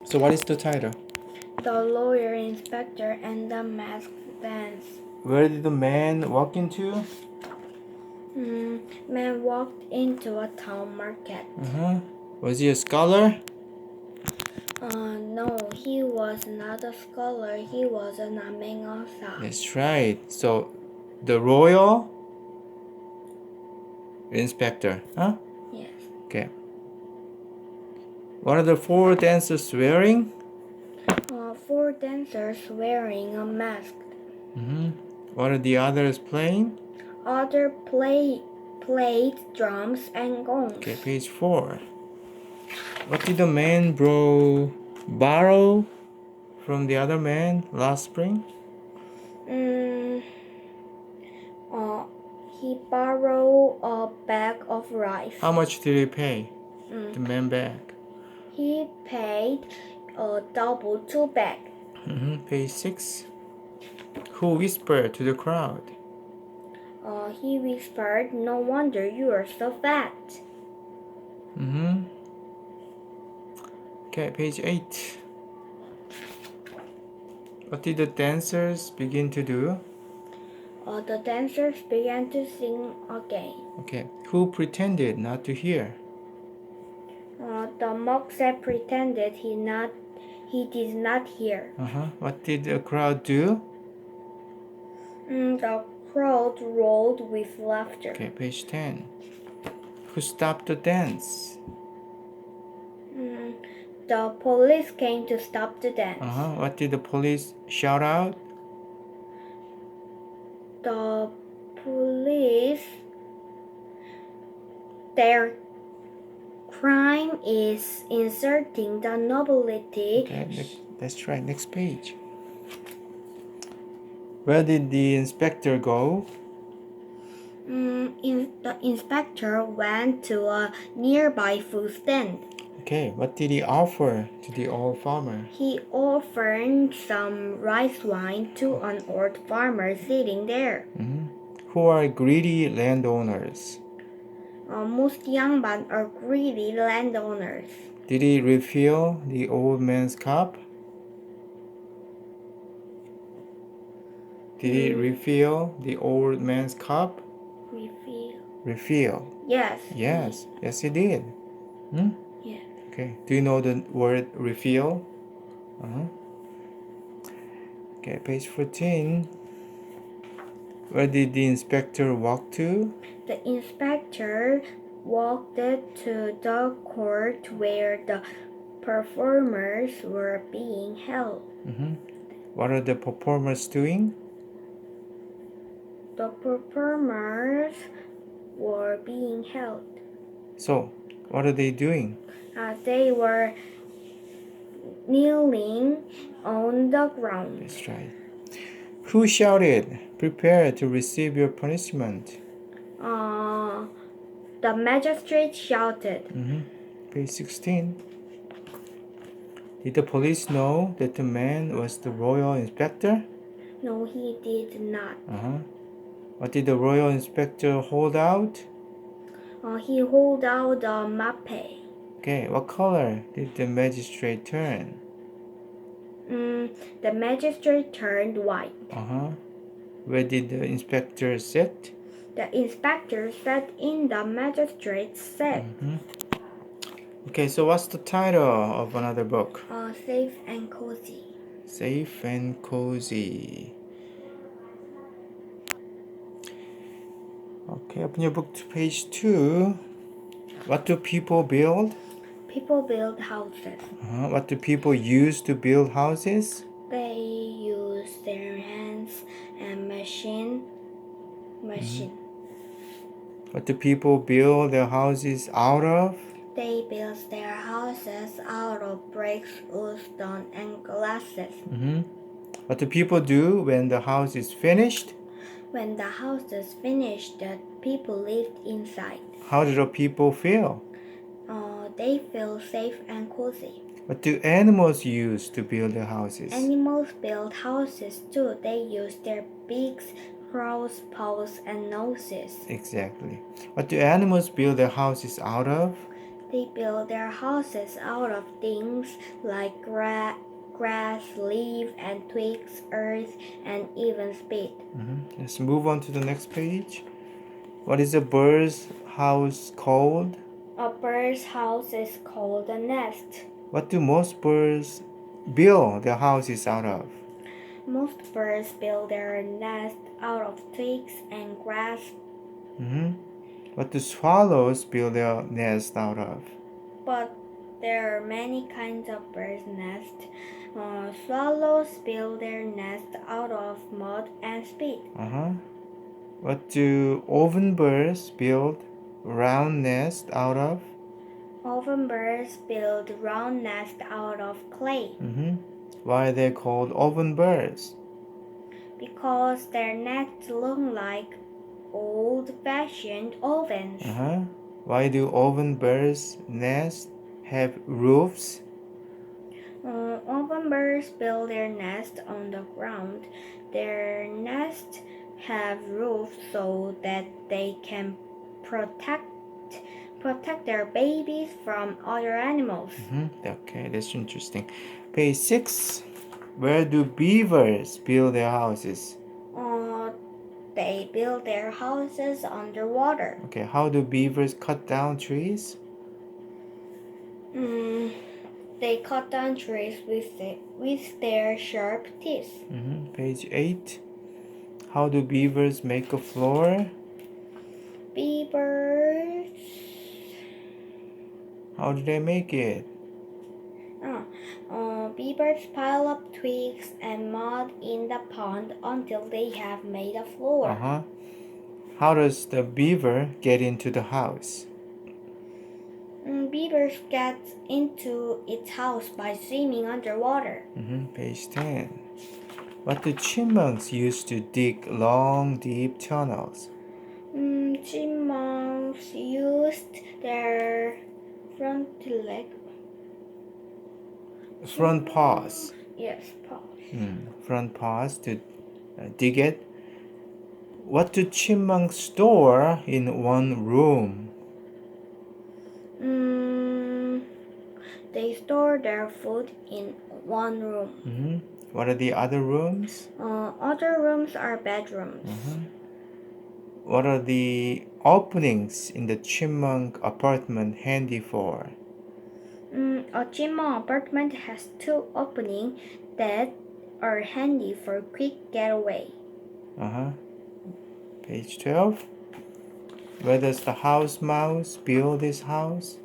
So what is the title? The Lawyer, Inspector, and the Masked Dance. Where did the man walk into? Man walked into a town market. Was he a scholar? No, he was not a scholar. He was a 남행어사. That's right. So, the royal inspector, huh? Yes. Okay. What are the four dancers wearing? Four dancers wearing a mask. What are the others playing? Other played drums and gongs. Okay, page 4. What did the man borrow from the other man last spring? He borrowed a bag of rice. How much did he pay? The man back. He paid double to bag. Page 6. Who whispered to the crowd? He whispered, "No wonder you are so fat." Okay, page 8. What did the dancers begin to do? The dancers began to sing again. Okay, who pretended not to hear? The mockset pretended he did not hear. What did the crowd do? The crowd roared with laughter. Okay, page 10. Who stopped the dance? The police came to stop the dance. What did the police shout out? The police, their crime is inserting the nobility. Okay, that's right. Next page. Where did the inspector go? The inspector went to a nearby food stand. Okay, what did he offer to the old farmer? He offered some rice wine to an old farmer sitting there. Who are greedy landowners? Most young men are greedy landowners. Did he refill the old man's cup? Did he refill the old man's cup? Refill. Yes. Yes, he did. Yes. Okay, do you know the word refill? Okay, page 14. Where did the inspector walk to? The inspector walked to the court where the performers were being held. What are the performers doing? The performers were being held. So, what are they doing? They were kneeling on the ground. That's right. Who shouted, "Prepare to receive your punishment"? The magistrate shouted. Page 16. Did the police know that the man was the royal inspector? No, he did not. What did the royal inspector hold out? He held out the map. Okay, what color did the magistrate turn? The magistrate turned white. Where did the inspector sit? The inspector sat in the magistrate's seat. Okay, so what's the title of another book? Safe and Cozy. Safe and Cozy. Okay, open your book to page 2. What do people build? People build houses. What do people use to build houses? They use their hands and machine. What do people build their houses out of? They build their houses out of bricks, wood, stone, and glasses. What do people do when the house is finished? When the house is finished, the people lived inside. How do the people feel? They feel safe and cozy. What do animals use to build their houses? Animals build houses too. They use their beaks, claws, paws, and noses. Exactly. What do animals build their houses out of? They build their houses out of things like grass, leaf, and twigs, earth, and even spit. Let's move on to the next page. What is a bird's house called? A bird's house is called a nest. What do most birds build their houses out of? Most birds build their nest out of twigs and grass. What do swallows build their nest out of? But there are many kinds of birds' nests. Swallows build their nest out of mud and spit. What do ovenbirds build round nest out of? Ovenbirds build round nests out of clay. Why are they called ovenbirds? Because their nests look like old-fashioned ovens. Why do ovenbirds' nests have roofs? Ovenbirds build their nest on the ground. Their nests have roofs so that they can protect their babies from other animals. Okay, that's interesting. Page 6. Where do beavers build their houses? They build their houses underwater. Okay, how do beavers cut down trees? They cut down trees with their sharp teeth. Page 8. How do beavers make a floor? Beavers. How do they make it? Beavers pile up twigs and mud in the pond until they have made a floor. How does the beaver get into the house? Beavers get into its house by swimming underwater. Page 10. What do chipmunks use to dig long, deep tunnels? Chipmunks used their front paws. Yes, paws. Front paws to dig it. What do chipmunks store in one room? They store their food in one room. What are the other rooms? Other rooms are bedrooms. What are the openings in the chipmunk apartment handy for? A chipmunk apartment has 2 openings that are handy for quick getaway. Page 12. Where does the house mouse build his house?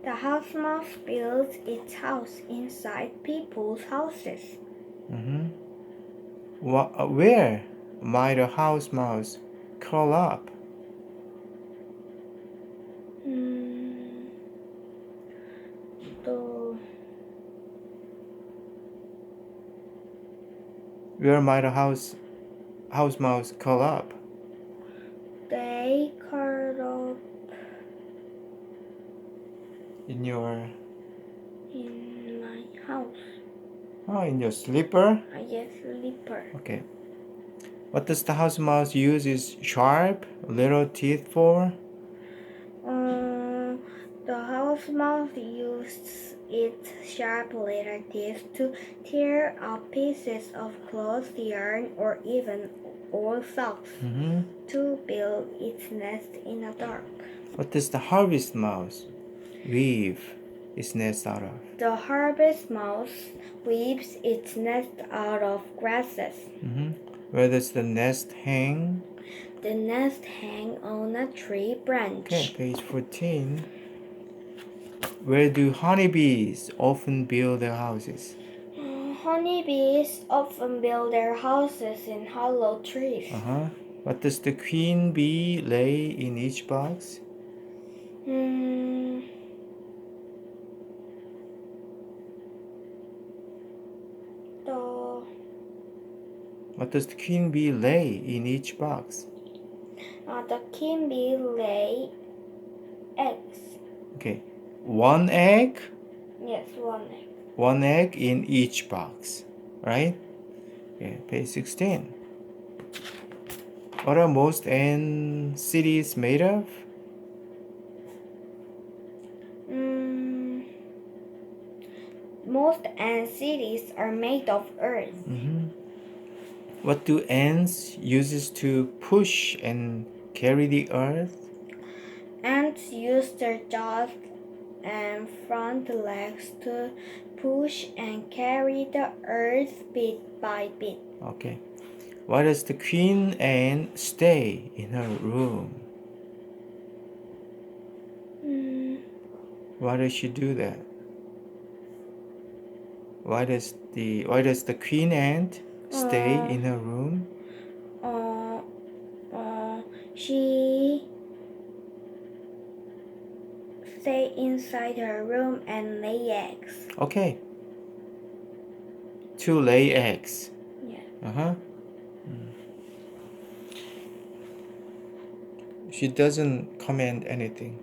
The house mouse builds its house inside people's houses. Where might a house mouse curl up? Where might a house mouse curl up? They curl up in my house. In your slipper? Yes, slipper. Okay. What does the house mouse use its sharp little teeth for? The house mouse uses its sharp little teeth to tear out pieces of cloth, yarn, or even old socks to build its nest in the dark. What does the harvest mouse weave its nest out of? The harvest mouse weaves its nest out of grasses. Where does the nest hang? The nest hangs on a tree branch. Okay, page 14. Where do honeybees often build their houses? Honeybees often build their houses in hollow trees. What does the queen bee lay in each box? What does the queen bee lay in each box? The queen bee lay eggs. Okay. 1 egg? Yes, 1 egg. 1 egg in each box, right? Okay, page 16. What are most cities made of? Most ant cities are made of earth. What do ants uses to push and carry the earth? Ants use their jaws and front legs to push and carry the earth bit by bit. Okay. Why does the queen ant stay in her room? Why does she do that? Why does the queen ant stay in her room? She stay inside her room and lay eggs. Okay. To lay eggs. Yeah. Uh-huh. She doesn't comment anything.